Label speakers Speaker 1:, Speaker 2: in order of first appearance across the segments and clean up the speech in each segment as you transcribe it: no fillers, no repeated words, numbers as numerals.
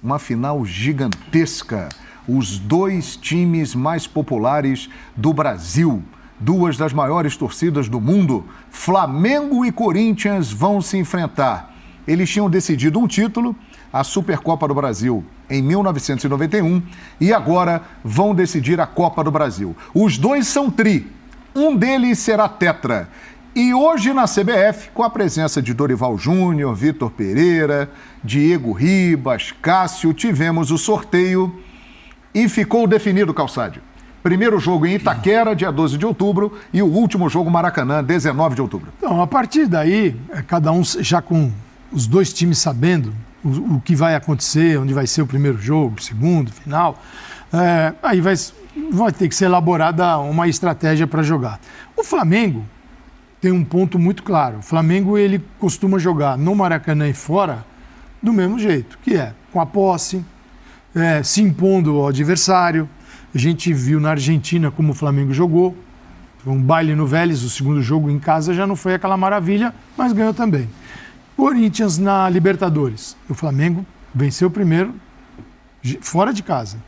Speaker 1: uma final gigantesca. Os dois times mais populares do Brasil, duas das maiores torcidas do mundo, Flamengo e Corinthians, vão se enfrentar. Eles tinham decidido um título, a Supercopa do Brasil, em 1991, e agora vão decidir a Copa do Brasil. Os dois são tri, um deles será tetra. E hoje na CBF, com a presença de Dorival Júnior, Vitor Pereira, Diego Ribas, Cássio, tivemos o sorteio e ficou definido, Calçade. Primeiro jogo em Itaquera, dia 12 de outubro, e o último jogo Maracanã, 19 de outubro.
Speaker 2: Então, a partir daí, cada um já com os dois times sabendo o que vai acontecer, onde vai ser o primeiro jogo, o segundo, final, aí vai ter que ser elaborada uma estratégia para jogar. O Flamengo tem um ponto muito claro. O Flamengo, ele costuma jogar no Maracanã e fora do mesmo jeito, que é com a posse, se impondo ao adversário. A gente viu na Argentina como o Flamengo jogou. Foi um baile no Vélez, o segundo jogo em casa já não foi aquela maravilha, mas ganhou também. Corinthians na Libertadores. O Flamengo venceu o primeiro fora de casa.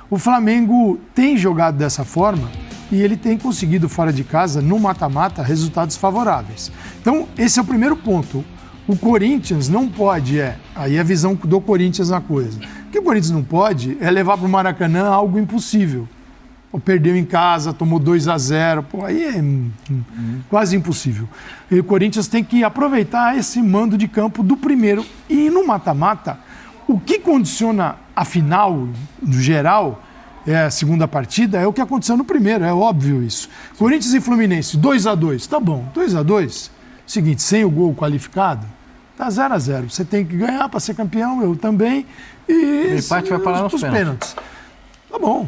Speaker 2: O Flamengo tem jogado dessa forma e ele tem conseguido fora de casa, no mata-mata, resultados favoráveis. Então, esse é o primeiro ponto. O Corinthians não pode, aí é a visão do Corinthians na coisa. O que o Corinthians não pode é levar para o Maracanã algo impossível. Perdeu em casa, tomou 2-0, aí é quase impossível. E o Corinthians tem que aproveitar esse mando de campo do primeiro. E no mata-mata, o que condiciona a final, no geral, a segunda partida, é o que aconteceu no primeiro, é óbvio isso. Corinthians e Fluminense, 2-2, tá bom, 2-2, seguinte, sem o gol qualificado, tá 0-0. Você tem que ganhar para ser campeão, eu também. E
Speaker 3: o empate vai parar nos pênaltis.
Speaker 2: Tá bom.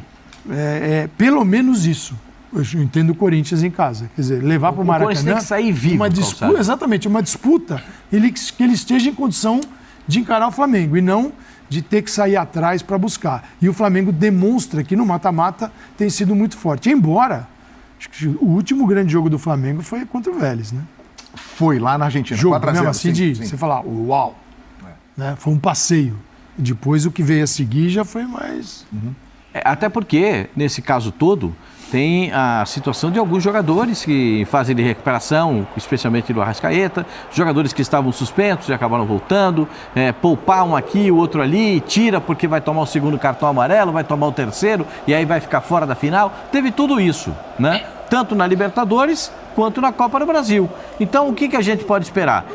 Speaker 2: Pelo menos isso. Eu entendo o Corinthians em casa. Quer dizer, levar para o Maracanã...
Speaker 3: Corinthians tem que sair vivo,
Speaker 2: exatamente, uma disputa que ele esteja em condição de encarar o Flamengo e não de ter que sair atrás para buscar. E o Flamengo demonstra que no mata-mata tem sido muito forte. Embora, acho que o último grande jogo do Flamengo foi contra o Vélez, né?
Speaker 1: Foi lá na Argentina,
Speaker 2: jogo, 4-0. Mesmo assim, sim. Você falar, uau! Né? Foi um passeio. Depois o que veio a seguir já foi mais...
Speaker 3: Até porque, nesse caso todo, tem a situação de alguns jogadores que fazem de recuperação, especialmente do Arrascaeta, jogadores que estavam suspensos e acabaram voltando, poupar um aqui, o outro ali, tira porque vai tomar o segundo cartão amarelo, vai tomar o terceiro e aí vai ficar fora da final. Teve tudo isso, né? Tanto na Libertadores quanto na Copa do Brasil. Então, o que a gente pode esperar?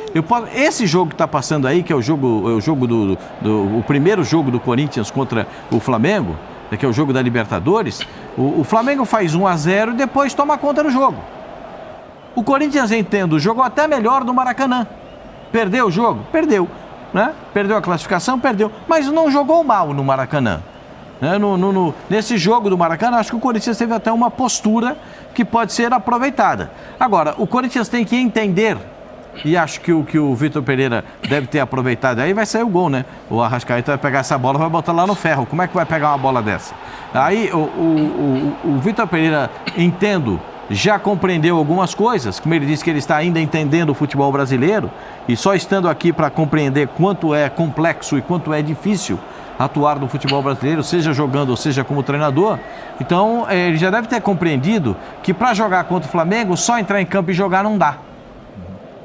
Speaker 3: Esse jogo que está passando aí, que é o primeiro jogo do Corinthians contra o Flamengo, que é o jogo da Libertadores, o Flamengo faz 1-0 e depois toma conta do jogo. O Corinthians, entendo, jogou até melhor no Maracanã. Perdeu o jogo? Perdeu. Né? Perdeu a classificação? Perdeu. Mas não jogou mal no Maracanã. Né? Nesse jogo do Maracanã, acho que o Corinthians teve até uma postura que pode ser aproveitada. Agora, o Corinthians tem que entender, e acho que o Vitor Pereira deve ter aproveitado, aí vai sair o gol, né? O Arrascaeta vai pegar essa bola e vai botar lá no ferro. Como é que vai pegar uma bola dessa? Aí o Vitor Pereira, entendo, já compreendeu algumas coisas, como ele disse que ele está ainda entendendo o futebol brasileiro, e só estando aqui para compreender quanto é complexo e quanto é difícil atuar no futebol brasileiro, seja jogando ou seja como treinador. Então, ele já deve ter compreendido que para jogar contra o Flamengo, só entrar em campo e jogar não dá.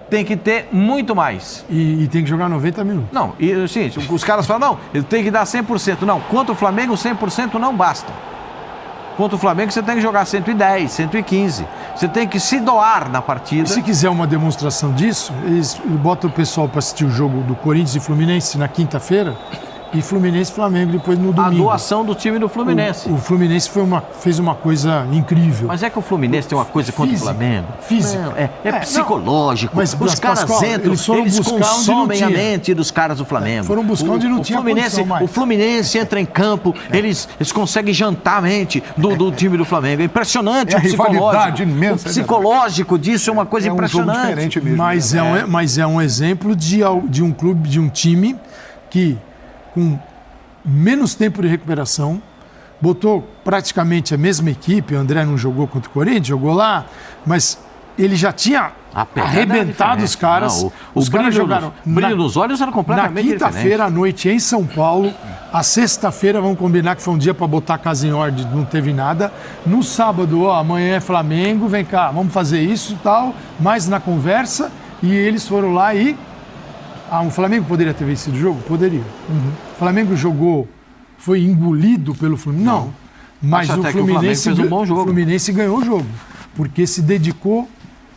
Speaker 3: Tem que ter muito mais.
Speaker 2: E tem que jogar 90 minutos.
Speaker 3: Não, sim, os caras falam, não, ele tem que dar 100%. Não, contra o Flamengo, 100% não basta. Contra o Flamengo, você tem que jogar 110, 115. Você tem que se doar na partida.
Speaker 2: E se quiser uma demonstração disso, eles botam o pessoal para assistir o jogo do Corinthians e Fluminense na quinta-feira e Fluminense e Flamengo depois no domingo.
Speaker 3: A doação do time do Fluminense.
Speaker 2: O Fluminense fez uma coisa incrível.
Speaker 3: Mas é que o Fluminense tem uma coisa contra o Flamengo.
Speaker 2: Física.
Speaker 3: É psicológico.
Speaker 2: Mas
Speaker 3: os caras
Speaker 2: Pascoal,
Speaker 3: entram, eles consomem a mente dos caras do Flamengo.
Speaker 2: Foram buscar onde não tinha condição mais.
Speaker 3: O Fluminense entra em campo, eles conseguem jantar a mente do time do Flamengo. É impressionante o psicológico.
Speaker 1: Imensa,
Speaker 3: o psicológico disso é uma coisa impressionante.
Speaker 1: Um jogo diferente mesmo.
Speaker 2: Mas é um exemplo de um clube, de um time que, com menos tempo de recuperação, botou praticamente a mesma equipe. O André não jogou contra o Corinthians, jogou lá, mas ele já tinha arrebentado os caras.
Speaker 3: Não,
Speaker 2: os caras jogaram.
Speaker 3: O brilho nos olhos era completamente diferente.
Speaker 2: Na quinta-feira à noite em São Paulo, a sexta-feira, vamos combinar que foi um dia para botar a casa em ordem, não teve nada. No sábado, amanhã é Flamengo, vem cá, vamos fazer isso e tal, mais na conversa. E eles foram lá e... o Flamengo poderia ter vencido o jogo? Poderia. O Flamengo jogou, foi engolido pelo Fluminense? Não. Mas o Fluminense,
Speaker 3: fez um bom jogo.
Speaker 2: O Fluminense ganhou o jogo, porque se dedicou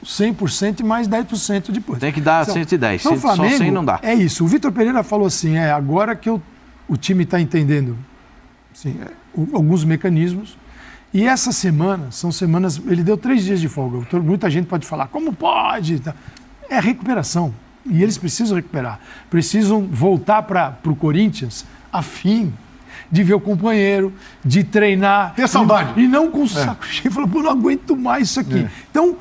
Speaker 2: 100% e mais 10% depois.
Speaker 3: Tem que dar 110,
Speaker 2: então, Flamengo,
Speaker 3: só 100 não dá.
Speaker 2: É isso. O Vitor Pereira falou assim, agora que o time está entendendo assim, alguns mecanismos. E essas semanas, são semanas... Ele deu 3 dias de folga. Muita gente pode falar, como pode? É recuperação. E eles precisam recuperar. Precisam voltar para o Corinthians a fim de ver o companheiro, de treinar.
Speaker 1: Ter saudade.
Speaker 2: E não com o saco cheio. Falou, não aguento mais isso aqui. Então,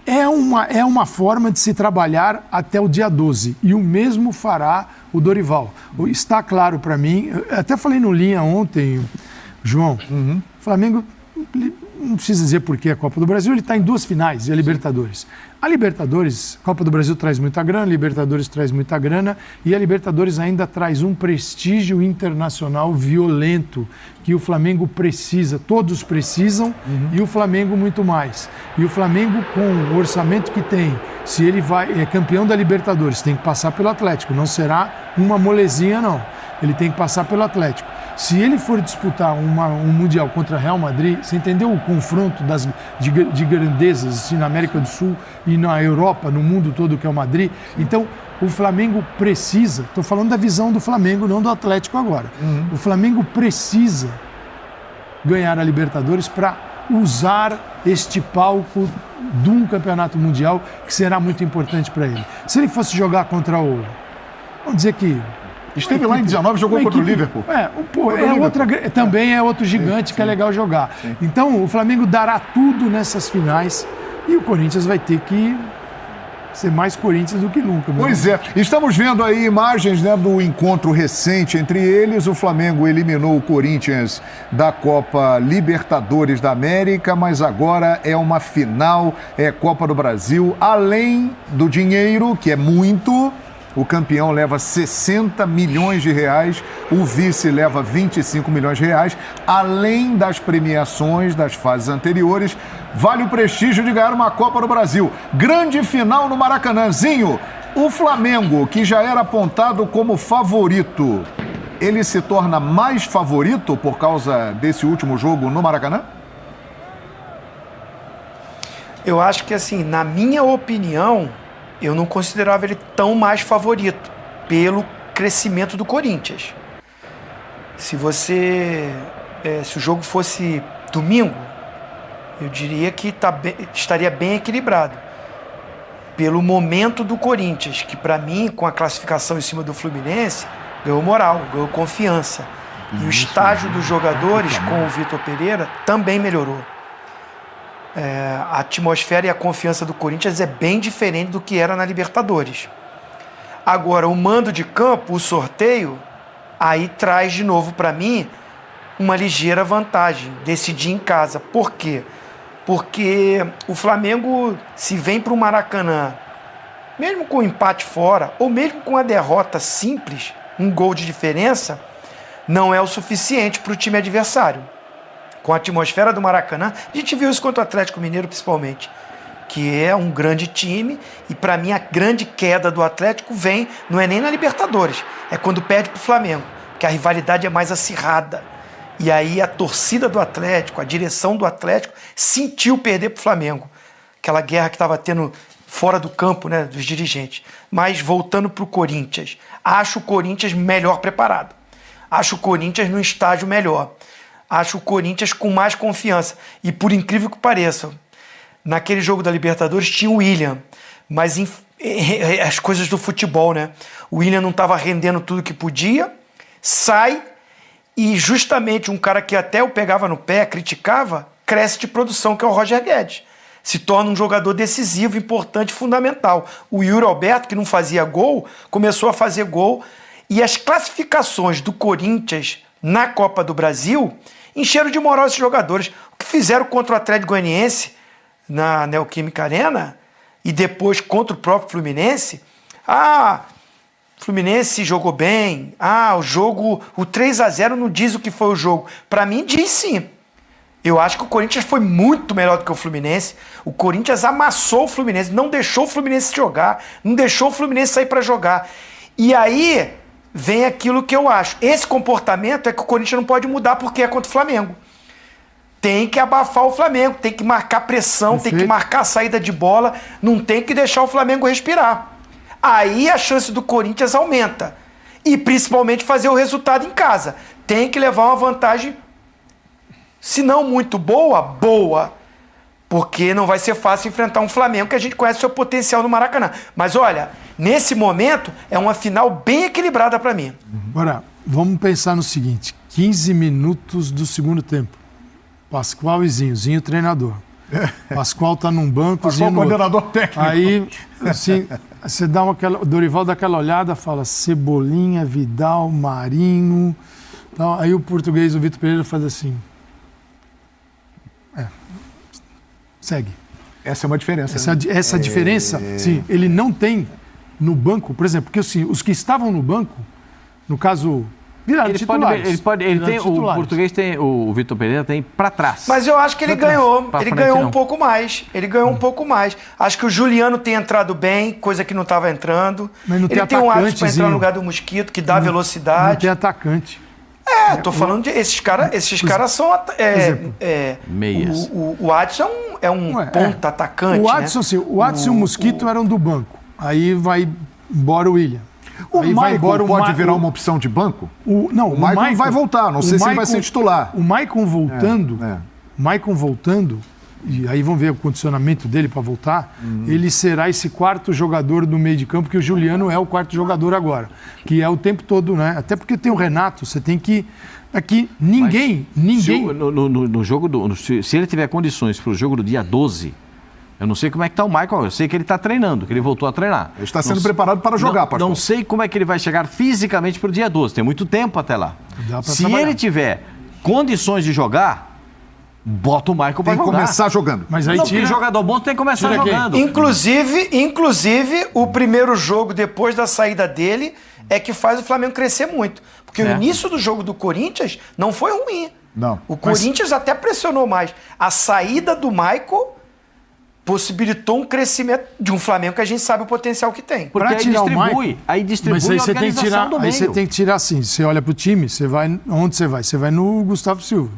Speaker 2: é uma forma de se trabalhar até o dia 12. E o mesmo fará o Dorival. Está claro para mim, eu até falei no Linha ontem, João, o Flamengo... Não precisa dizer por que a Copa do Brasil, ele está em 2 finais, e a Libertadores. A Libertadores, a Copa do Brasil traz muita grana, a Libertadores traz muita grana, e a Libertadores ainda traz um prestígio internacional violento, que o Flamengo precisa, todos precisam, e o Flamengo muito mais. E o Flamengo, com o orçamento que tem, se ele é campeão da Libertadores, tem que passar pelo Atlético, não será uma molezinha, não. Ele tem que passar pelo Atlético. Se ele for disputar um Mundial contra Real Madrid, você entendeu o confronto de grandezas assim, na América do Sul e na Europa, no mundo todo que é o Madrid? Então, o Flamengo precisa, estou falando da visão do Flamengo, não do Atlético agora. O Flamengo precisa ganhar a Libertadores para usar este palco de um campeonato mundial que será muito importante para ele. Se ele fosse jogar contra o... Vamos dizer que...
Speaker 1: Esteve lá em 19 e jogou contra o Liverpool.
Speaker 2: Também é outro gigante que é legal jogar. Sim. Então, o Flamengo dará tudo nessas finais e o Corinthians vai ter que ser mais Corinthians do que nunca.
Speaker 1: Pois é. Estamos vendo aí imagens do encontro recente entre eles. O Flamengo eliminou o Corinthians da Copa Libertadores da América, mas agora é uma final, é Copa do Brasil. Além do dinheiro, que é muito... O campeão leva 60 milhões de reais, o vice leva 25 milhões de reais. Além das premiações das fases anteriores, vale o prestígio de ganhar uma Copa do Brasil. Grande final no Maracanãzinho. O Flamengo, que já era apontado como favorito, ele se torna mais favorito por causa desse último jogo no Maracanã?
Speaker 4: Eu acho que, assim, na minha opinião... Eu não considerava ele tão mais favorito pelo crescimento do Corinthians. Se o jogo fosse domingo, eu diria que estaria bem equilibrado. Pelo momento do Corinthians, que para mim, com a classificação em cima do Fluminense, ganhou moral, ganhou confiança. E o estágio dos jogadores com o Vitor Pereira também melhorou. A atmosfera e a confiança do Corinthians é bem diferente do que era na Libertadores. Agora, o mando de campo, o sorteio, aí traz de novo para mim uma ligeira vantagem, decidir em casa. Por quê? Porque o Flamengo, se vem para o Maracanã, mesmo com o empate fora, ou mesmo com a derrota simples, um gol de diferença, não é o suficiente para o time adversário. Com a atmosfera do Maracanã, a gente viu isso contra o Atlético Mineiro principalmente, que é um grande time, e para mim a grande queda do Atlético não é nem na Libertadores, é quando perde para o Flamengo, que a rivalidade é mais acirrada. E aí a torcida do Atlético, a direção do Atlético, sentiu perder para o Flamengo. Aquela guerra que estava tendo fora do campo, né, dos dirigentes. Mas voltando para o Corinthians, acho o Corinthians melhor preparado. Acho o Corinthians num estágio melhor. Acho o Corinthians com mais confiança. E por incrível que pareça, naquele jogo da Libertadores tinha o William, mas as coisas do futebol, né? O William não estava rendendo tudo que podia, sai e justamente um cara que até eu pegava no pé, criticava, cresce de produção, que é o Roger Guedes. Se torna um jogador decisivo, importante, fundamental. O Yuri Alberto, que não fazia gol, começou a fazer gol. E as classificações do Corinthians na Copa do Brasil encheram de moral esses jogadores. O que fizeram contra o Atlético Goianiense na Neoquímica Arena e depois contra o próprio Fluminense, Fluminense jogou bem, o 3-0 não diz o que foi o jogo. Para mim, diz sim. Eu acho que o Corinthians foi muito melhor do que o Fluminense. O Corinthians amassou o Fluminense, não deixou o Fluminense jogar, não deixou o Fluminense sair para jogar. E aí vem aquilo que eu acho. Esse comportamento é que o Corinthians não pode mudar porque é contra o Flamengo. Tem que abafar o Flamengo, tem que marcar pressão,
Speaker 2: Perfeito.
Speaker 4: tem que marcar a saída de bola, não tem que deixar o Flamengo respirar. Aí a chance do Corinthians aumenta. E principalmente fazer o resultado em casa. Tem que levar uma vantagem, se não muito boa. Porque não vai ser fácil enfrentar um Flamengo que a gente conhece o seu potencial no Maracanã. Mas olha, nesse momento é uma final bem equilibrada para mim.
Speaker 2: Agora, vamos pensar no seguinte: 15 minutos do segundo tempo. Pascoal e Zinho treinador. Pascoal tá num banco, Zinho no
Speaker 1: coordenador técnico.
Speaker 2: Aí, assim, você dá o Dorival dá aquela olhada, fala Cebolinha, Vidal, Marinho. Então, aí o português, o Vitor Pereira, faz assim. Segue.
Speaker 1: Essa é uma diferença.
Speaker 2: Essa diferença, sim, ele não tem no banco, por exemplo, porque assim, os que estavam no banco, no caso, viraram titulares.
Speaker 3: O português tem, o Vitor Pereira tem para trás.
Speaker 4: Mas eu acho que ele ganhou. Ele ganhou um pouco mais. Acho que o Juliano tem entrado bem, coisa que não estava entrando.
Speaker 2: Mas não
Speaker 4: ele tem um hábito para entrar no
Speaker 2: Zinho.
Speaker 4: lugar do Mosquito, que dá velocidade.
Speaker 2: Não tem atacante.
Speaker 4: Tô falando de... Esses caras são...
Speaker 3: meias.
Speaker 4: O Adson é um ponta atacante,
Speaker 2: O Adson,
Speaker 4: né?
Speaker 2: o Adson e o Mosquito eram do banco. Aí vai embora o William.
Speaker 1: O
Speaker 2: Aí
Speaker 1: Maicon pode virar uma opção de banco?
Speaker 2: O
Speaker 1: Maicon vai voltar, não sei se ele vai ser titular.
Speaker 2: O Maicon voltando, e aí vamos ver o condicionamento dele para voltar, ele será esse quarto jogador do meio de campo, que o Juliano é o quarto jogador agora, que é o tempo todo, né? Até porque tem o Renato, você tem que... Aqui, ninguém...
Speaker 3: No jogo se ele tiver condições para o jogo do dia 12... Eu não sei como é que está o Maicon, eu sei que ele está treinando, que ele voltou a treinar.
Speaker 1: Ele está sendo preparado para jogar, pastor.
Speaker 3: Não sei como é que ele vai chegar fisicamente para o dia 12, tem muito tempo até lá. Se ele tiver condições de jogar, bota o Maicon para jogar.
Speaker 1: Tem que começar jogando.
Speaker 2: Mas aí
Speaker 3: porque jogador bom tem que começar jogando.
Speaker 4: Inclusive, o primeiro jogo depois da saída dele é que faz o Flamengo crescer muito. Porque o início do jogo do Corinthians não foi ruim.
Speaker 1: Não.
Speaker 4: O Corinthians até pressionou mais. A saída do Maicon possibilitou um crescimento de um Flamengo que a gente sabe o potencial que tem.
Speaker 3: Porque aí distribui
Speaker 2: mas aí
Speaker 3: a
Speaker 2: você tem que tirar,
Speaker 3: do meio.
Speaker 2: aí você tem que tirar assim, você olha pro time, você vai, onde você vai? Você vai no Gustavo Silva.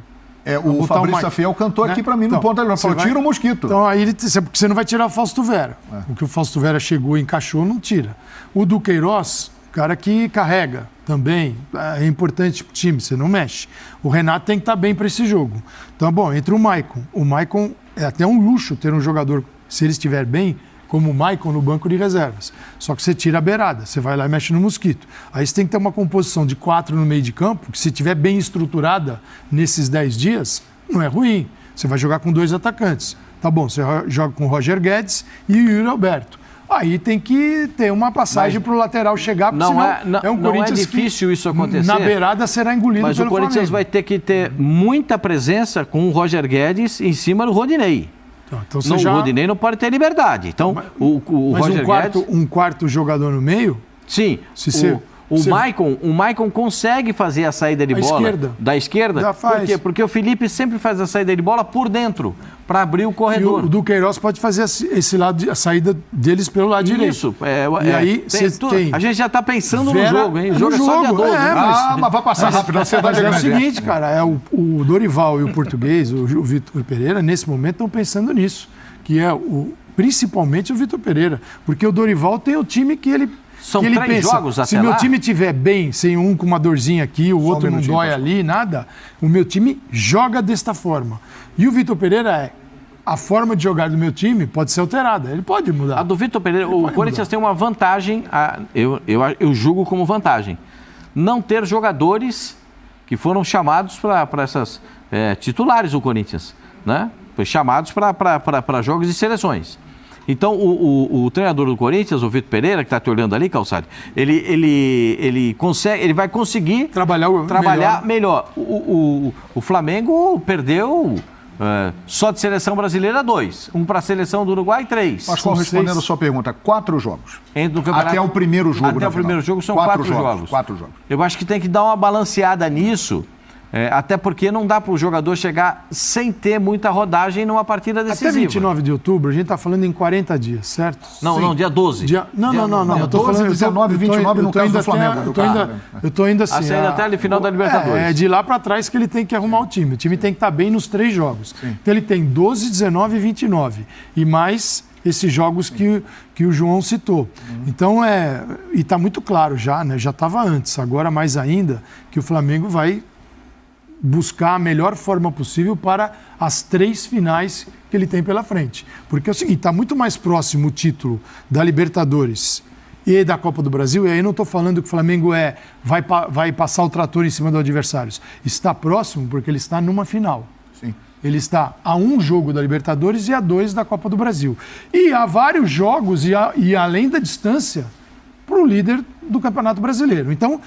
Speaker 1: O Fabrício Afiel cantou aqui para mim no ponto, ele falou, tira o Mosquito.
Speaker 2: Então aí porque você não vai tirar o Fausto Vera. O que o Fausto Vera chegou e encaixou, não tira. O Duqueiroz, cara que carrega também, é importante pro time, você não mexe. O Renato tem que estar bem para esse jogo. Então, bom, entre o Maicon. O Maicon é até um luxo ter um jogador, se ele estiver bem, como o Maicon no banco de reservas. Só que você tira a beirada, você vai lá e mexe no Mosquito. Aí você tem que ter uma composição de 4 no meio de campo, que se estiver bem estruturada nesses 10 dias, não é ruim. Você vai jogar com 2 atacantes. Tá bom, você joga com o Roger Guedes e o Yuri Alberto. Aí tem que ter uma passagem para o lateral chegar, porque senão um Corinthians
Speaker 3: é difícil isso acontecer.
Speaker 2: Na beirada será engolido pelo Flamengo.
Speaker 3: Mas o Corinthians vai ter que ter muita presença com o Roger Guedes em cima do Rodinei.
Speaker 2: Então
Speaker 3: O Rodinei não pode ter liberdade. Então, o Roger Guedes...
Speaker 2: um quarto jogador no meio?
Speaker 3: Sim. O Maicon consegue fazer a saída de bola da esquerda.
Speaker 2: Já faz.
Speaker 3: Por quê? Porque o Felipe sempre faz a saída de bola por dentro, para abrir o corredor.
Speaker 2: E o Duqueiroz pode fazer esse lado, a saída deles pelo lado direito.
Speaker 3: Isso.
Speaker 2: Aí
Speaker 3: a gente já está pensando no jogo, hein? O jogo é só dia 12.
Speaker 2: Mas
Speaker 1: vai passar rápido.
Speaker 2: Mas é o seguinte, cara, o Dorival e o português, o Vitor Pereira, nesse momento estão pensando nisso, que é principalmente o Vitor Pereira, porque o Dorival tem o time que ele...
Speaker 3: São
Speaker 2: que ele
Speaker 3: 3
Speaker 2: pensa,
Speaker 3: jogos até
Speaker 2: se meu time estiver bem, sem um com uma dorzinha aqui, o outro não dói ali, nada, o meu time joga desta forma. E o Vitor Pereira a forma de jogar do meu time pode ser alterada, ele pode mudar.
Speaker 3: A do Vitor Pereira, o Corinthians tem uma vantagem, eu julgo como vantagem, não ter jogadores que foram chamados para essas titulares do Corinthians, né? Foi chamados para jogos e seleções. Então, o treinador do Corinthians, o Vitor Pereira, que está te olhando ali, Calçade, ele vai conseguir trabalhar melhor. O Flamengo perdeu Só de seleção brasileira, 2. Um para a seleção do Uruguai, 3.
Speaker 1: Pascoal, respondendo a sua pergunta, 4 jogos.
Speaker 3: Até
Speaker 1: o primeiro jogo.
Speaker 3: Até o primeiro jogo são 4 jogos.
Speaker 1: 4 jogos.
Speaker 3: Eu acho que tem que dar uma balanceada nisso, até porque não dá para o jogador chegar sem ter muita rodagem numa partida decisiva.
Speaker 2: Até 29 de outubro, a gente está falando em 40 dias, certo?
Speaker 3: Não, dia 12.
Speaker 2: Não. Eu tô
Speaker 1: 12,
Speaker 2: falando
Speaker 1: 19 e 29 no caso do Flamengo.
Speaker 2: Eu estou ainda assim.
Speaker 3: Até a final da Libertadores.
Speaker 2: É de lá para trás que ele tem que arrumar o time. O time tem que estar bem nos 3 jogos. Sim. Então ele tem 12, 19 e 29. E mais esses jogos que o João citou. Então, e está muito claro já, né? Já estava antes. Agora, mais ainda, que o Flamengo vai buscar a melhor forma possível para as 3 finais que ele tem pela frente. Porque é o seguinte, está muito mais próximo o título da Libertadores e da Copa do Brasil, e aí não estou falando que o Flamengo vai passar o trator em cima dos adversários. Está próximo porque ele está numa final.
Speaker 1: Sim.
Speaker 2: Ele está a 1 jogo da Libertadores e a 2 da Copa do Brasil. E há vários jogos, e além da distância, para o líder do Campeonato Brasileiro. Então,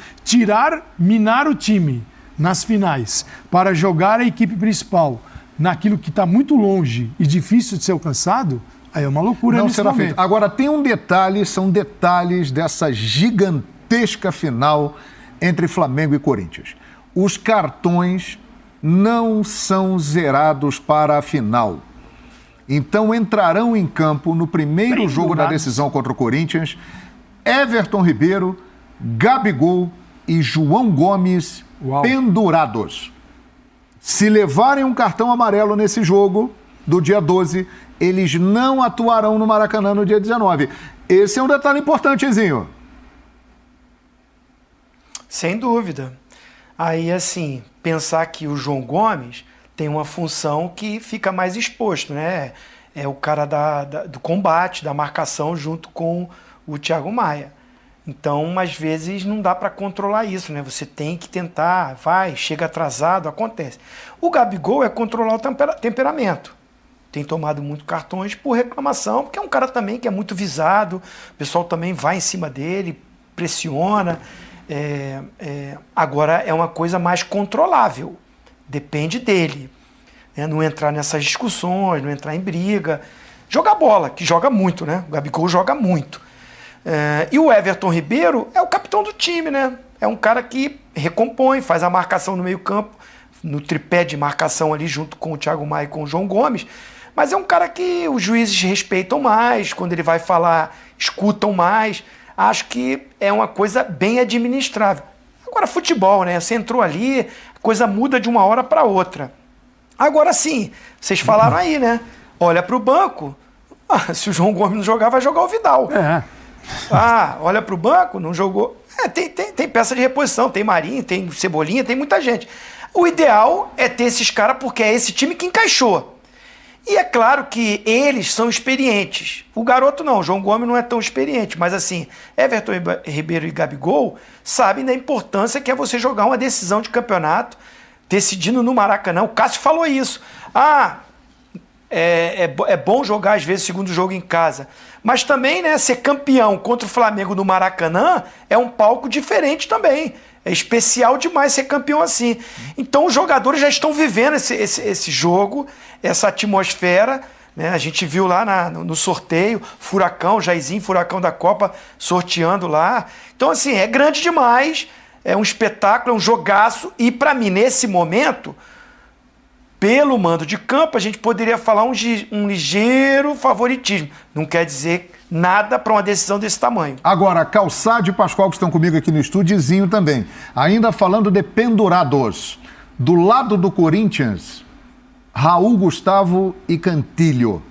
Speaker 2: minar o time nas finais para jogar a equipe principal naquilo que está muito longe e difícil de ser alcançado, aí é uma loucura
Speaker 1: não
Speaker 2: nesse
Speaker 1: será
Speaker 2: momento.
Speaker 1: Feito. Agora, tem um detalhe, são detalhes dessa gigantesca final entre Flamengo e Corinthians. Os cartões não são zerados para a final. Então, entrarão em campo no primeiro jogo da decisão contra o Corinthians Everton Ribeiro, Gabigol e João Gomes pendurados. Se levarem um cartão amarelo nesse jogo do dia 12, eles não atuarão no Maracanã no dia 19. Esse é um detalhe importante, Ezinho.
Speaker 4: Sem dúvida. Aí, assim, pensar que o João Gomes tem uma função que fica mais exposto, né? É o cara do combate, da marcação junto com o Thiago Maia. Então, às vezes, não dá para controlar isso, né? Você tem que tentar, chega atrasado, acontece. O Gabigol é controlar o temperamento. Tem tomado muito cartões por reclamação, porque é um cara também que é muito visado, o pessoal também vai em cima dele, pressiona. Agora, é uma coisa mais controlável, depende dele. Né? Não entrar nessas discussões, não entrar em briga. Jogar bola, que joga muito, né? O Gabigol joga muito. E o Everton Ribeiro é o capitão do time, né? É um cara que recompõe, faz a marcação no meio-campo, no tripé de marcação ali junto com o Thiago Maia e com o João Gomes. Mas é um cara que os juízes respeitam mais, quando ele vai falar, escutam mais. Acho que é uma coisa bem administrável. Agora, futebol, né? Você entrou ali, a coisa muda de uma hora para outra. Agora sim, vocês falaram aí, né? Olha para o banco, se o João Gomes não jogar, vai jogar o Vidal. Olha para o banco, não jogou. Tem peça de reposição, tem Marinho, tem Cebolinha, tem muita gente. O ideal é ter esses caras porque é esse time que encaixou. E é claro que eles são experientes. O garoto não, o João Gomes não é tão experiente, mas assim, Everton Ribeiro e Gabigol sabem da importância que é você jogar uma decisão de campeonato, decidindo no Maracanã. O Cássio falou isso. É bom jogar às vezes o segundo jogo em casa. Mas também, né, ser campeão contra o Flamengo no Maracanã é um palco diferente também. É especial demais ser campeão assim. Então os jogadores já estão vivendo esse jogo, essa atmosfera. Né? A gente viu lá no sorteio, Furacão, Jairzinho, Furacão da Copa, sorteando lá. Então, assim, é grande demais, é um espetáculo, é um jogaço. E para mim, nesse momento, pelo mando de campo, a gente poderia falar um ligeiro favoritismo. Não quer dizer nada para uma decisão desse tamanho.
Speaker 1: Agora, Calçade e Pascoal, que estão comigo aqui no estúdiozinho também. Ainda falando de pendurados. Do lado do Corinthians, Raul, Gustavo e Cantilho.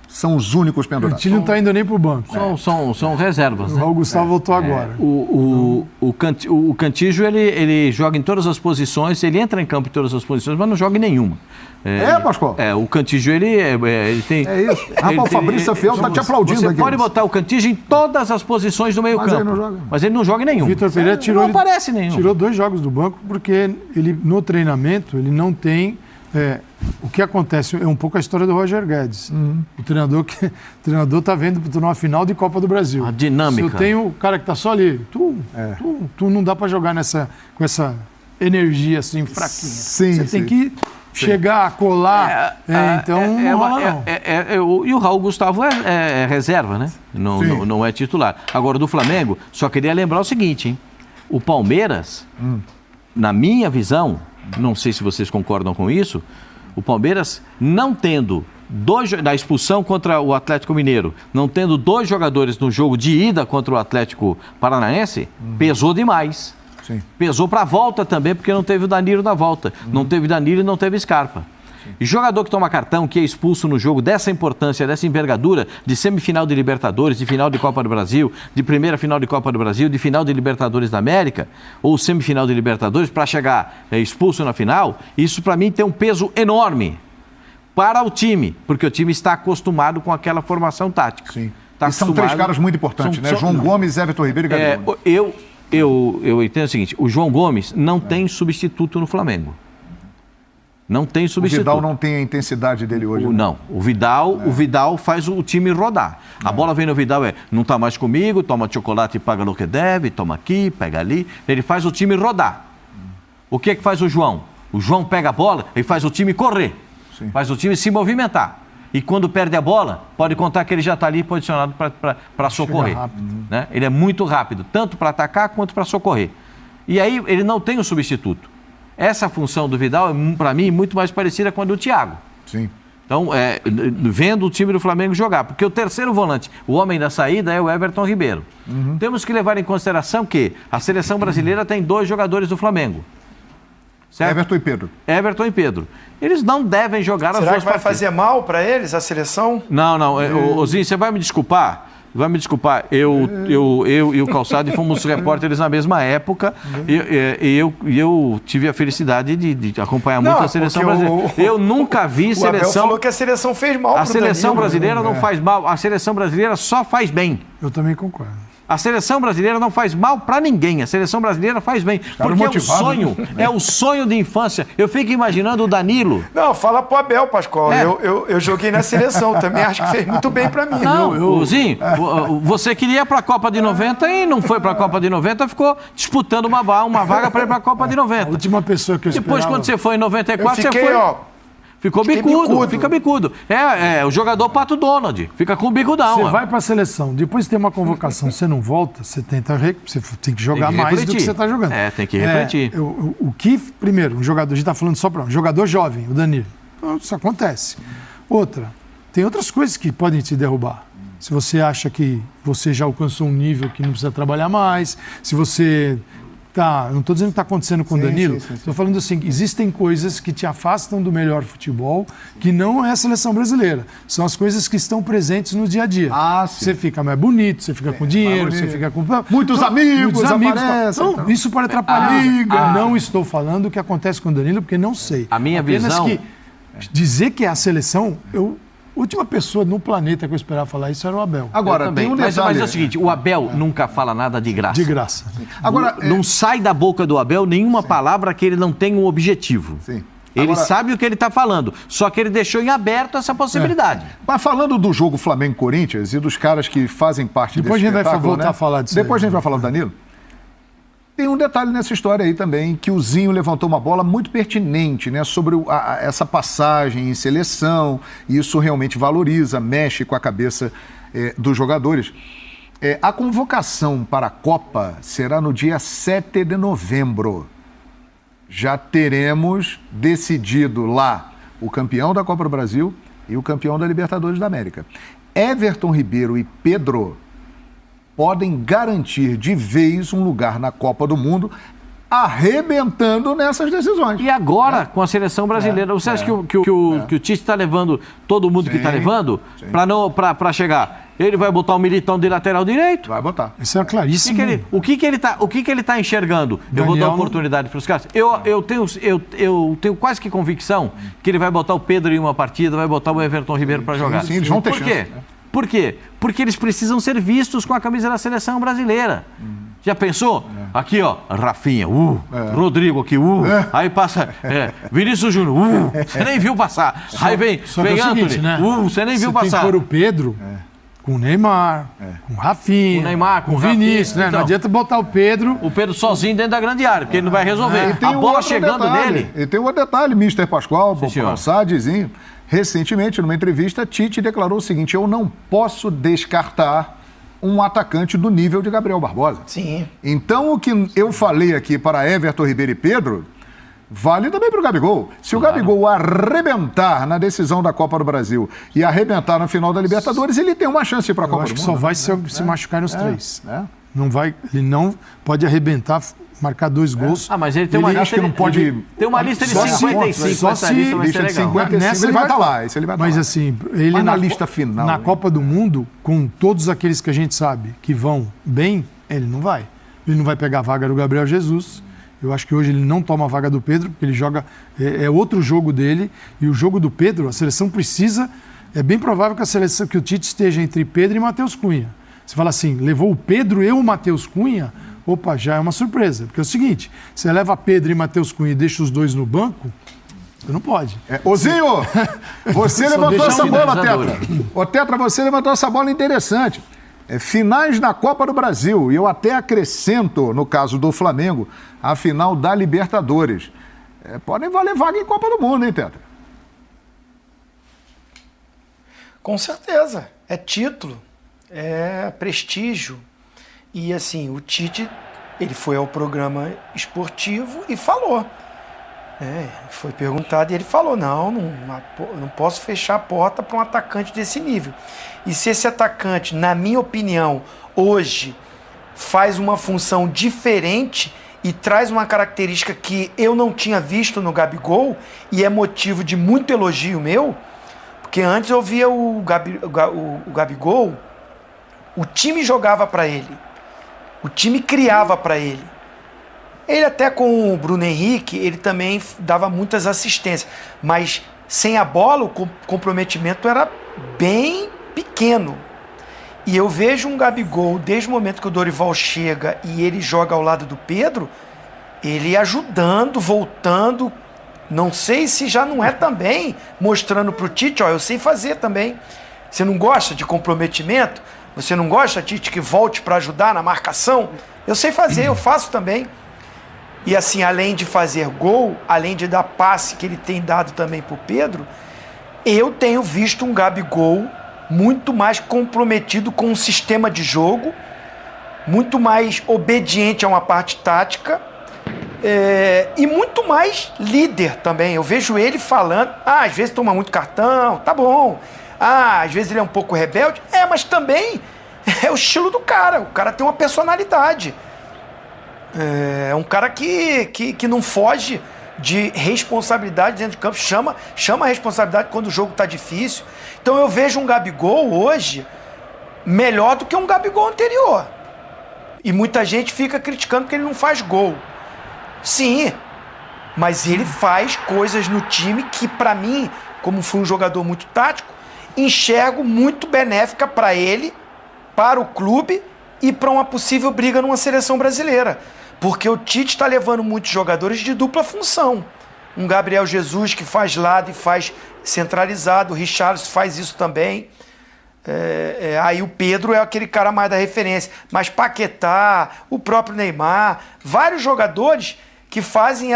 Speaker 1: São os únicos pendurados.
Speaker 2: Cantilho não está indo nem para o banco.
Speaker 3: São reservas.
Speaker 2: O Raul Gustavo voltou agora.
Speaker 3: O Cantillo, ele joga em todas as posições, ele entra em campo em todas as posições, mas não joga em nenhuma.
Speaker 1: Pascoal?
Speaker 3: O Cantillo, ele tem...
Speaker 1: É isso. Rapaz, o Fabrício Fiel está te aplaudindo aqui.
Speaker 3: Você pode botar o Cantillo em todas as posições do meio campo.
Speaker 1: Ele não joga.
Speaker 3: Mas ele não joga em nenhum.
Speaker 2: Vitor Pereira
Speaker 3: não aparece nenhum.
Speaker 2: Tirou 2 jogos do banco porque ele, no treinamento, ele não tem... o que acontece é um pouco a história do Roger Guedes. O treinador está vendo para uma final de Copa do Brasil.
Speaker 3: A dinâmica.
Speaker 2: Se eu tenho o cara que está só ali, tu não dá para jogar com essa energia assim fraquinha.
Speaker 1: Sim,
Speaker 2: Você tem que chegar, colar. Então não rola, não.
Speaker 3: E o Raul Gustavo é reserva, né? Não é titular. Agora, do Flamengo, só queria lembrar o seguinte, hein? O Palmeiras, na minha visão, não sei se vocês concordam com isso, o Palmeiras não tendo da expulsão contra o Atlético Mineiro, não tendo 2 jogadores no jogo de ida contra o Atlético Paranaense, pesou demais.
Speaker 1: Sim.
Speaker 3: Pesou para a volta também, porque não teve o Danilo na volta. Não teve Danilo e não teve Scarpa. E jogador que toma cartão, que é expulso no jogo dessa importância, dessa envergadura, de semifinal de Libertadores, de final de Copa do Brasil, de primeira final de Copa do Brasil, de final de Libertadores da América, ou semifinal de Libertadores, para chegar expulso na final, isso para mim tem um peso enorme para o time, porque o time está acostumado com aquela formação tática.
Speaker 1: Sim. E são 3 caras muito importantes, né? João Gomes, Everton Ribeiro e Gabigol.
Speaker 3: Eu entendo o seguinte, o João Gomes não tem substituto no Flamengo. Não tem substituto.
Speaker 1: O Vidal não tem a intensidade dele hoje.
Speaker 3: Não, o Vidal faz o time rodar. A bola vem no Vidal, não está mais comigo, toma chocolate e paga no que deve, toma aqui, pega ali. Ele faz o time rodar. O que faz o João? O João pega a bola e faz o time correr. Sim. Faz o time se movimentar. E quando perde a bola, pode contar que ele já está ali posicionado para socorrer. Né? Ele é muito rápido, tanto para atacar quanto para socorrer. E aí ele não tem o substituto. Essa função do Vidal é, para mim, muito mais parecida com a do Thiago.
Speaker 1: Sim.
Speaker 3: Então, vendo o time do Flamengo jogar, porque o terceiro volante, o homem da saída, é o Everton Ribeiro. Temos que levar em consideração que a seleção brasileira tem 2 jogadores do Flamengo. Certo? Everton e Pedro. Eles não devem jogar as 2 partidas.
Speaker 4: Será que vai fazer mal para eles, a seleção?
Speaker 3: Não. Ozinho, você vai me desculpar? Eu e o Calçado fomos repórteres na mesma época e eu tive a felicidade de acompanhar muito a seleção brasileira. Eu nunca vi seleção... O Abel falou
Speaker 4: que a seleção fez mal.
Speaker 3: A seleção brasileira não faz mal, a seleção brasileira só faz bem.
Speaker 2: Eu também concordo.
Speaker 3: A seleção brasileira não faz mal para ninguém. A seleção brasileira faz bem. Porque é o sonho de infância. Eu fico imaginando o Danilo.
Speaker 4: Não, fala pro Abel, Pascoal. Eu joguei na seleção. Também acho que fez muito bem para mim.
Speaker 3: Não, Zinho, você queria ir para a Copa de 90 e não foi para a Copa de 90, ficou disputando uma vaga para ir para a Copa de 90.
Speaker 2: A última pessoa que eu esperava.
Speaker 3: Depois, quando você foi em 94,
Speaker 4: você
Speaker 3: foi... Fica bicudo. O jogador Pato Donald, fica com o bicudão.
Speaker 2: Você vai para a seleção, depois tem uma convocação, você não volta, você tem que jogar mais do que você está jogando.
Speaker 3: Tem que refletir.
Speaker 2: Primeiro, um jogador, a gente está falando só para um jogador jovem, o Danilo. Isso acontece. Tem outras coisas que podem te derrubar. Se você acha que você já alcançou um nível que não precisa trabalhar mais, se você... não estou dizendo que está acontecendo com o Danilo, estou falando assim, existem coisas que te afastam do melhor futebol, que não é a seleção brasileira. São as coisas que estão presentes no dia a dia. Você fica mais bonito, você fica com dinheiro, você fica com...
Speaker 1: Muitos amigos aparecem.
Speaker 2: Isso pode atrapalhar. Não estou falando o que acontece com o Danilo, porque não sei.
Speaker 3: A minha visão...
Speaker 2: que dizer que é a seleção... última pessoa no planeta que eu esperava falar isso era o Abel.
Speaker 3: Agora, tem um detalhe... Mas é o seguinte, o Abel nunca fala nada de graça.
Speaker 2: De graça.
Speaker 3: Agora, não sai da boca do Abel nenhuma palavra que ele não tenha um objetivo.
Speaker 1: Sim.
Speaker 3: Ele sabe o que ele está falando, só que ele deixou em aberto essa possibilidade.
Speaker 1: Mas falando do jogo Flamengo-Corinthians e dos caras que fazem parte
Speaker 2: desse espetáculo... Depois a gente vai voltar a falar disso.
Speaker 1: Depois a gente vai falar do Danilo. Tem um detalhe nessa história aí também, que o Zinho levantou uma bola muito pertinente, né, sobre essa passagem em seleção, e isso realmente valoriza, mexe com a cabeça dos jogadores. A convocação para a Copa será no dia 7 de novembro. Já teremos decidido lá o campeão da Copa do Brasil e o campeão da Libertadores da América. Everton Ribeiro e Pedro podem garantir de vez um lugar na Copa do Mundo, arrebentando nessas decisões.
Speaker 3: E agora, com a seleção brasileira, você acha que o Tite está levando todo mundo que está levando para chegar? Ele vai botar o Militão de lateral direito?
Speaker 1: Vai botar.
Speaker 2: Isso é claríssimo.
Speaker 3: O que ele tá enxergando? Eu vou dar oportunidade para os caras. Eu tenho quase que convicção que ele vai botar o Pedro em uma partida, vai botar o Everton Ribeiro para jogar.
Speaker 1: Sim, eles vão ter chance.
Speaker 3: Por quê? Por quê? Porque eles precisam ser vistos com a camisa da seleção brasileira. Já pensou? Aqui, ó, Rafinha, Rodrigo aqui, aí passa Vinícius Júnior, você nem viu passar. Aí vem Anthony,
Speaker 2: seguinte, né?
Speaker 3: Você nem viu passar.
Speaker 2: Tem que pôr o Pedro com o Neymar, com o Rafinha,
Speaker 3: Com o Neymar, com
Speaker 2: o
Speaker 3: o
Speaker 2: Vinícius,
Speaker 3: Rafinha,
Speaker 2: né?
Speaker 3: então.
Speaker 2: Não adianta botar o Pedro.
Speaker 3: O Pedro sozinho dentro da grande área, porque ele não vai resolver.
Speaker 1: E tem
Speaker 3: A
Speaker 1: um
Speaker 3: bola
Speaker 1: outro
Speaker 3: chegando
Speaker 1: detalhe,
Speaker 3: nele.
Speaker 1: E tem um outro detalhe, Mr. Pascoal,
Speaker 3: senhor.
Speaker 1: Calçadezinho. Recentemente, numa entrevista, Tite declarou o seguinte: eu não posso descartar um atacante do nível de Gabriel Barbosa.
Speaker 4: Sim.
Speaker 1: Então, o que eu falei aqui para Everton Ribeiro e Pedro, vale também para o Gabigol. Se o Gabigol arrebentar na decisão da Copa do Brasil e arrebentar na final da Libertadores, ele tem uma chance para a
Speaker 2: Eu
Speaker 1: Copa
Speaker 2: acho
Speaker 1: do
Speaker 2: que
Speaker 1: Mundo.
Speaker 2: só vai se machucar nos 3.
Speaker 1: né?
Speaker 2: Não vai, ele não pode arrebentar, marcar 2 gols.
Speaker 3: Ah, mas ele tem uma
Speaker 1: Ele
Speaker 3: lista.
Speaker 1: acha que não pode-
Speaker 3: Tem uma lista de
Speaker 1: Só se-
Speaker 3: 55.
Speaker 2: só
Speaker 3: Essa
Speaker 2: se-
Speaker 3: lista vai ser
Speaker 1: lista de
Speaker 3: legal.
Speaker 1: 50.
Speaker 2: Nessa
Speaker 1: ele vai estar lá, esse ele vai estar
Speaker 2: Mas
Speaker 1: lá.
Speaker 2: assim, ele
Speaker 1: Mas na lista final,
Speaker 2: na
Speaker 1: hein?
Speaker 2: Copa do Mundo, com todos aqueles que a gente sabe que vão bem, ele não vai. Ele não vai pegar a vaga do Gabriel Jesus. Eu acho que hoje ele não toma a vaga do Pedro, porque ele joga. É outro jogo dele. E o jogo do Pedro, a seleção precisa. É bem provável que a seleção, que o Tite esteja entre Pedro e Matheus Cunha. Você fala assim, levou o Pedro e o Matheus Cunha, opa, já é uma surpresa. Porque é o seguinte, você leva Pedro e Matheus Cunha e deixa os dois no banco, você não pode.
Speaker 1: Ozinho, você
Speaker 2: Só
Speaker 1: levantou
Speaker 2: deixa
Speaker 1: essa
Speaker 2: um
Speaker 1: bola,
Speaker 3: finalizador.
Speaker 1: Tetra. Ô, Tetra, você levantou essa bola interessante. Finais na Copa do Brasil, e eu até acrescento, no caso do Flamengo, a final da Libertadores. Podem valer vaga em Copa do Mundo, hein, Tetra?
Speaker 4: Com certeza. É título, é prestígio. E assim, o Tite, ele foi ao programa esportivo e falou. Foi perguntado e ele falou, não posso fechar a porta para um atacante desse nível. E se esse atacante, na minha opinião, hoje faz uma função diferente e traz uma característica que eu não tinha visto no Gabigol, e é motivo de muito elogio meu, porque antes eu via o Gabigol, o time jogava para ele, o time criava para ele. Ele até com o Bruno Henrique, ele também dava muitas assistências, mas sem a bola o comprometimento era bem pequeno. E eu vejo um Gabigol, desde o momento que o Dorival chega e ele joga ao lado do Pedro, ele ajudando, voltando, não sei se já não é também, mostrando para o Tite, ó, eu sei fazer também. Você não gosta de comprometimento? Você não gosta, Tite, que volte para ajudar na marcação? Eu sei fazer, eu faço também. E assim, além de fazer gol, além de dar passe que ele tem dado também para o Pedro, eu tenho visto um Gabigol muito mais comprometido com o sistema de jogo, muito mais obediente a uma parte tática e muito mais líder também. Eu vejo ele falando, às vezes toma muito cartão, tá bom. Às vezes ele é um pouco rebelde, mas também é o estilo do cara. O cara tem uma personalidade. É um cara que não foge de responsabilidade dentro de campo, chama a responsabilidade quando o jogo está difícil. Então eu vejo um Gabigol hoje melhor do que um Gabigol anterior. E muita gente fica criticando porque ele não faz gol. Sim, mas ele faz coisas no time que, para mim, como fui um jogador muito tático, enxergo muito benéfica para ele, para o clube e para uma possível briga numa seleção brasileira. Porque o Tite está levando muitos jogadores de dupla função. Um Gabriel Jesus que faz lado e faz centralizado, o Richarlison faz isso também. Aí o Pedro é aquele cara mais da referência. Mas Paquetá, o próprio Neymar, vários jogadores que fazem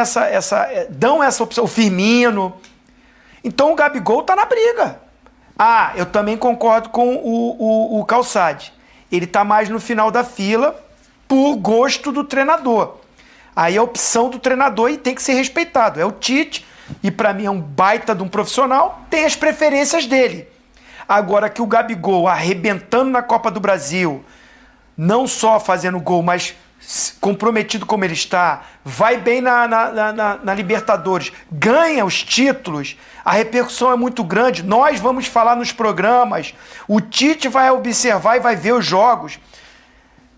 Speaker 4: dão essa opção. O Firmino. Então o Gabigol está na briga. Eu também concordo com o Calçade. Ele está mais no final da fila por gosto do treinador. Aí a opção do treinador e tem que ser respeitado. É o Tite, e para mim é um baita de um profissional, tem as preferências dele. Agora que o Gabigol arrebentando na Copa do Brasil, não só fazendo gol, mas comprometido como ele está, vai bem na Libertadores, ganha os títulos, a repercussão é muito grande, nós vamos falar nos programas, o Tite vai observar e vai ver os jogos.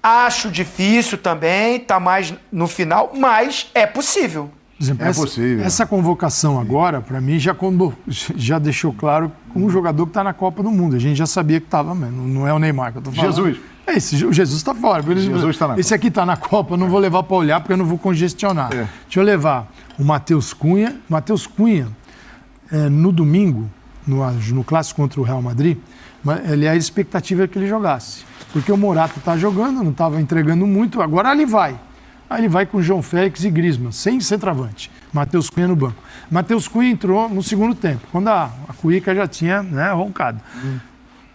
Speaker 4: Acho difícil também, tá mais no final, mas é possível.
Speaker 2: Por exemplo,
Speaker 1: possível.
Speaker 2: Essa convocação agora, para mim, já deixou claro um jogador que está na Copa do Mundo. A gente já sabia que estava, não é o Neymar que eu tô falando.
Speaker 1: Jesus.
Speaker 2: O Jesus está fora.
Speaker 1: Jesus tá na
Speaker 2: esse aqui está na Copa, eu não vou levar para olhar porque eu não vou congestionar. Deixa eu levar o Matheus Cunha. Matheus Cunha, no domingo, no clássico contra o Real Madrid, Mas ele a expectativa é que ele jogasse. Porque o Morata está jogando, não estava entregando muito, agora ele vai. Aí ele vai com João Félix e Griezmann, sem centroavante. Matheus Cunha no banco. Matheus Cunha entrou no segundo tempo, quando a Cuica já tinha roncado.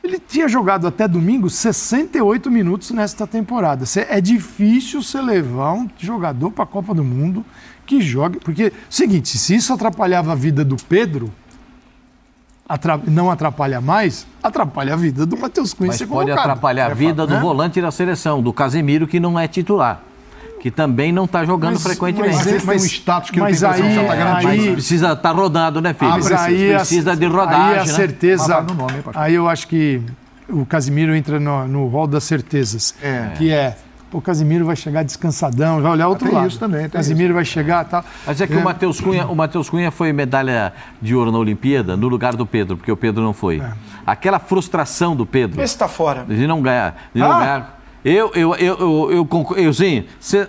Speaker 2: Ele tinha jogado até domingo 68 minutos nesta temporada. É difícil você levar um jogador para a Copa do Mundo que jogue... Porque, seguinte, se isso atrapalhava a vida do Pedro, não atrapalha mais, atrapalha a vida do Matheus Cunha.
Speaker 3: Mas pode atrapalhar a vida do volante da seleção, do Casemiro, que não é titular. Que também não está jogando frequentemente.
Speaker 1: Mas ele tem um status que eu tenho a impressão que já está garantido.
Speaker 3: Mas precisa estar rodado, né, filho?
Speaker 2: Precisa
Speaker 3: de rodagem,
Speaker 2: aí a certeza,
Speaker 1: no nome,
Speaker 2: aí eu acho que o Casemiro entra no rol das certezas. Que é, o Casemiro vai chegar descansadão, vai olhar outro lado.
Speaker 1: Isso também,
Speaker 2: o Casemiro vai chegar e tal.
Speaker 3: Mas é que o Matheus Cunha foi medalha de ouro na Olimpíada no lugar do Pedro, porque o Pedro não foi. Aquela frustração do Pedro...
Speaker 4: Esse está fora.
Speaker 3: De não ganhar. Sim,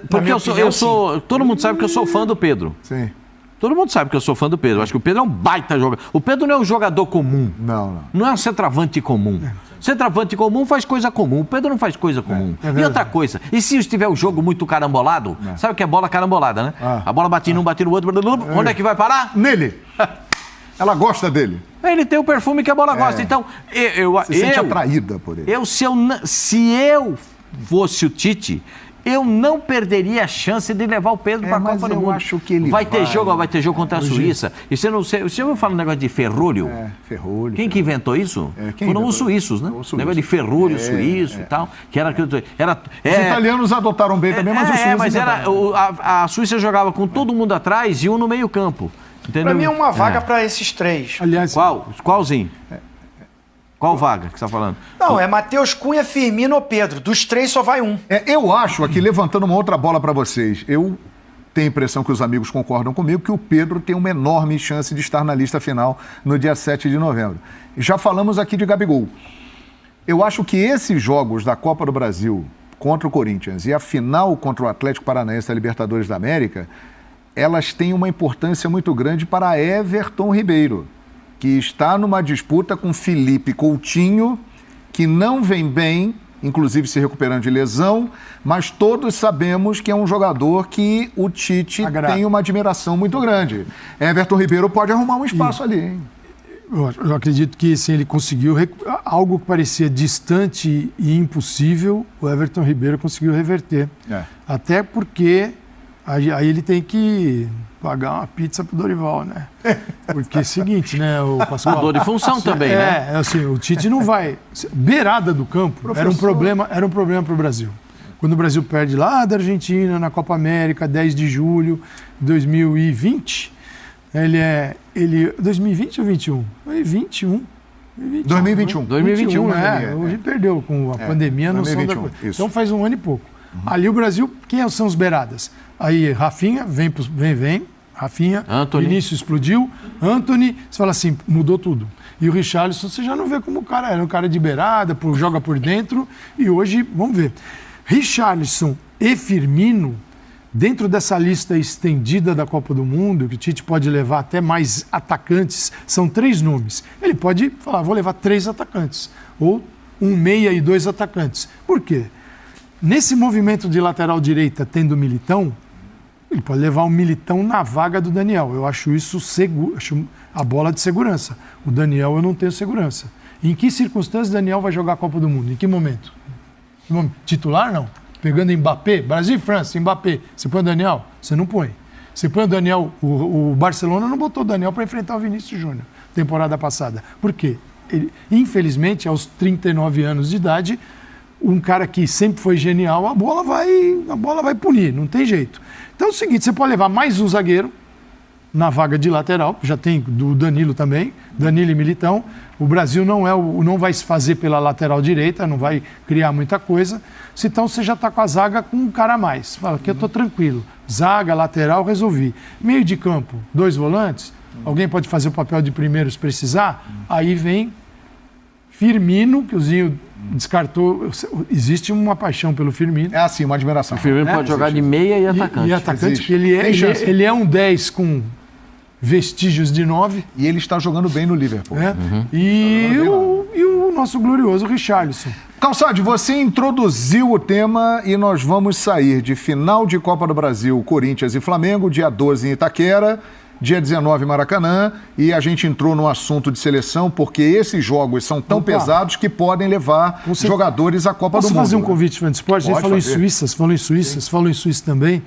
Speaker 3: porque eu sou. Todo mundo sabe que eu sou fã do Pedro.
Speaker 1: Sim.
Speaker 3: Todo mundo sabe que eu sou fã do Pedro. Acho que o Pedro é um baita jogador. O Pedro não é um jogador comum. Não é um centroavante comum. Centroavante comum faz coisa comum. O Pedro não faz coisa comum. E outra coisa, e se estiver o jogo muito carambolado? Sabe o que é bola carambolada, né? A bola bate num, bate no outro. Onde é que vai parar?
Speaker 1: Nele. Ela gosta dele.
Speaker 3: Ele tem o perfume que a bola gosta. Então,
Speaker 1: se sente atraída por ele.
Speaker 3: Se eu fosse o Tite, eu não perderia a chance de levar o Pedro para a Copa do Mundo.
Speaker 1: Eu acho que ele
Speaker 3: vai ter jogo contra a Suíça. E você ouviu falar um negócio de ferrolho?
Speaker 1: Ferrolho.
Speaker 3: Quem que inventou isso? Foram os suíços, né? Negócio de ferrolho suíço e tal.
Speaker 1: Os italianos adotaram bem também, mas os suíços...
Speaker 3: Mas a Suíça jogava com todo mundo atrás e um no meio campo.
Speaker 4: Para mim é uma vaga para esses três.
Speaker 3: Aliás, qualzinho? Qual vaga que você está falando?
Speaker 4: Não, é Matheus Cunha, Firmino ou Pedro. Dos três só vai um.
Speaker 1: Eu acho, aqui levantando uma outra bola para vocês, eu tenho a impressão que os amigos concordam comigo que o Pedro tem uma enorme chance de estar na lista final no dia 7 de novembro. Já falamos aqui de Gabigol. Eu acho que esses jogos da Copa do Brasil contra o Corinthians e a final contra o Atlético Paranaense da Libertadores da América, elas têm uma importância muito grande para Everton Ribeiro, que está numa disputa com Felipe Coutinho, que não vem bem, inclusive se recuperando de lesão, mas todos sabemos que é um jogador que o Tite tem uma admiração muito grande. Everton Ribeiro pode arrumar um espaço ali, hein?
Speaker 2: Eu acredito que assim, ele conseguiu algo que parecia distante e impossível, o Everton Ribeiro conseguiu reverter. Até porque aí ele tem que pagar uma pizza pro Dorival, né? Porque é o seguinte, né, o Pascoal...
Speaker 3: Mudou de função também, né?
Speaker 2: Assim, o Tite não vai... Beirada do campo era um problema para o Brasil. Quando o Brasil perde lá da Argentina, na Copa América, 10 de julho de 2020, 2020 ou 21? Foi 21.
Speaker 1: 2021,
Speaker 2: né? Hoje perdeu com a pandemia, não sei da coisa. Então faz um ano e pouco. Ali o Brasil, quem são os beiradas? Aí Rafinha, vem, Rafinha,
Speaker 3: Antony.
Speaker 2: Vinícius explodiu, Antony, você fala assim, mudou tudo. E o Richarlison, você já não vê como o cara era, um cara de beirada, joga por dentro, e hoje, vamos ver. Richarlison e Firmino, dentro dessa lista estendida da Copa do Mundo, que o Tite pode levar até mais atacantes, são 3 nomes. Ele pode falar, vou levar 3 atacantes, ou um meia e 2 atacantes. Por quê? Nesse movimento de lateral direita, tendo o Militão, ele pode levar o Militão na vaga do Daniel. Eu acho isso seguro, acho a bola de segurança. O Daniel eu não tenho segurança. Em que circunstâncias o Daniel vai jogar a Copa do Mundo? Em que momento? Titular, não. Pegando Mbappé, Brasil e França, Mbappé. Você põe o Daniel? Você não põe. Você põe o Daniel, o Barcelona não botou o Daniel para enfrentar o Vinícius Júnior, temporada passada. Por quê? Ele, infelizmente, aos 39 anos de idade, um cara que sempre foi genial, a bola vai punir, não tem jeito. Então é o seguinte, você pode levar mais um zagueiro na vaga de lateral, já tem do Danilo também, Danilo e Militão. O Brasil não vai se fazer pela lateral direita, não vai criar muita coisa. Então você já está com a zaga com um cara a mais. Fala que eu estou tranquilo. Zaga, lateral, resolvi. Meio de campo, 2 volantes. Alguém pode fazer o papel de primeiro se precisar. Aí vem Firmino, que o Zinho descartou. Existe uma paixão pelo Firmino.
Speaker 1: É assim, uma admiração.
Speaker 3: O Firmino pode jogar de meia e atacante.
Speaker 2: E atacante, porque ele é um 10 com vestígios de 9.
Speaker 1: E ele está jogando bem no Liverpool.
Speaker 2: E o nosso glorioso Richarlison.
Speaker 1: Calçade, você introduziu o tema e nós vamos sair de final de Copa do Brasil, Corinthians e Flamengo, dia 12 em Itaquera, dia 19 em Maracanã, e a gente entrou no assunto de seleção porque esses jogos são tão pesados que podem levar jogadores à Copa do Mundo.
Speaker 2: Posso fazer um convite para o esporte? A gente falou em Suíça, falou em Suíça também.